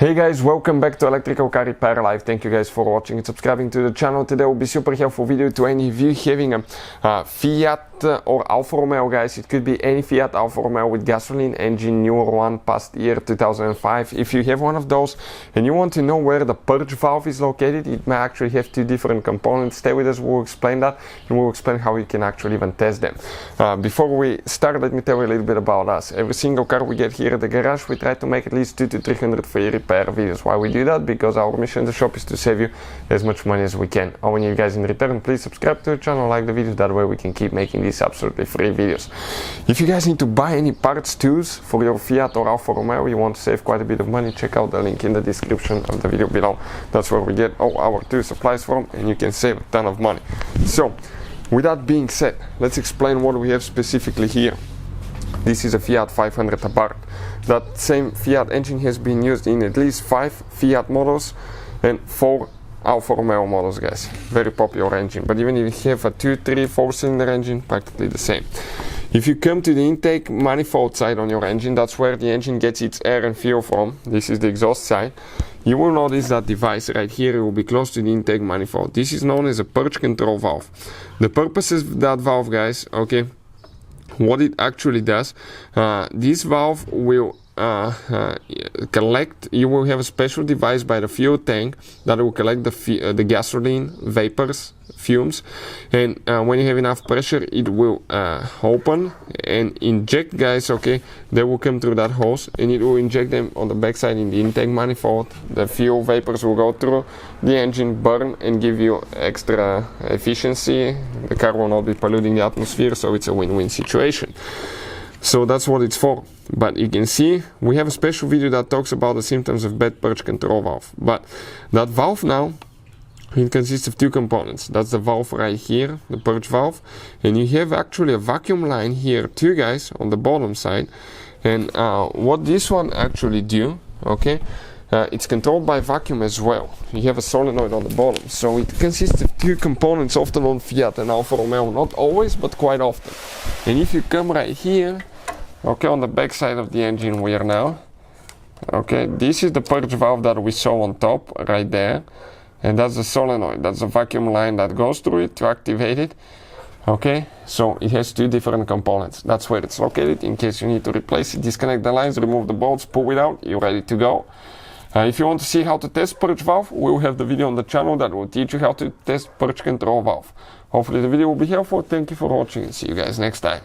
Hey guys, welcome back to Electrical Car Repair Live. Thank you guys for watching and subscribing to the channel. Today will be super helpful video to any of you having a Fiat or Alfa Romeo, guys. It could be any Fiat, Alfa Romeo with gasoline engine, newer one past year 2005. If you have one of those and you want to know where the purge valve is located, it may actually have two different components. Stay with us, we'll explain that and we'll explain how you can actually even test them. Before we start, let me tell you a little bit about us. Every single car we get here at the garage, we try to make at least 200 to 300 free repair videos. Why we do that? Because our mission in the shop is to save you as much money as we can. I want you guys in return, please subscribe to the channel, like the videos, that way we can keep making these absolutely free videos. If you guys need to buy any parts tools for your Fiat or Alfa Romeo, you want to save quite a bit of money, check out the link in the description of the video below. That's where we get all our tool supplies from and you can save a ton of money. So with that being said, let's explain what we have specifically here. This is a Fiat 500 Abarth. That same Fiat engine has been used in at least 5 Fiat models and 4 Alfa Romeo models, guys. Very popular engine, but even if you have a 2, 3, 4-cylinder engine, practically the same. If you come to the intake manifold side on your engine, that's where the engine gets its air and fuel from. This is the exhaust side. You will notice that device right here, it will be close to the intake manifold. This is known as a purge control valve. The purpose of that valve, guys, okay, what it actually does, this valve will collect, you will have a special device by the fuel tank that will collect the gasoline vapors, fumes, and when you have enough pressure it will open and inject, guys, okay, they will come through that hose and it will inject them on the backside in the intake manifold. The fuel vapors will go through the engine, burn and give you extra efficiency. The car will not be polluting the atmosphere, so it's a win-win situation. So that's what it's for. But you can see we have a special video that talks about the symptoms of bad purge control valve. But that valve now, it consists of 2 components. That's the valve right here, the purge valve, and you have actually a vacuum line here too, guys, on the bottom side. And what this one actually do, okay, it's controlled by vacuum as well. You have a solenoid on the bottom, so it consists of 2 components, often on Fiat and Alfa Romeo, not always but quite often. And if you come right here, okay, on the back side of the engine we're now, okay, this is the purge valve that we saw on top right there, and that's the solenoid, that's the vacuum line that goes through it to activate it. Okay, so it has 2 different components. That's where it's located in case you need to replace it. Disconnect the lines, remove the bolts, pull it out, you're ready to go. If you want to see how to test purge valve, we'll have the video on the channel that will teach you how to test purge control valve. Hopefully the video will be helpful. Thank you for watching and see you guys next time.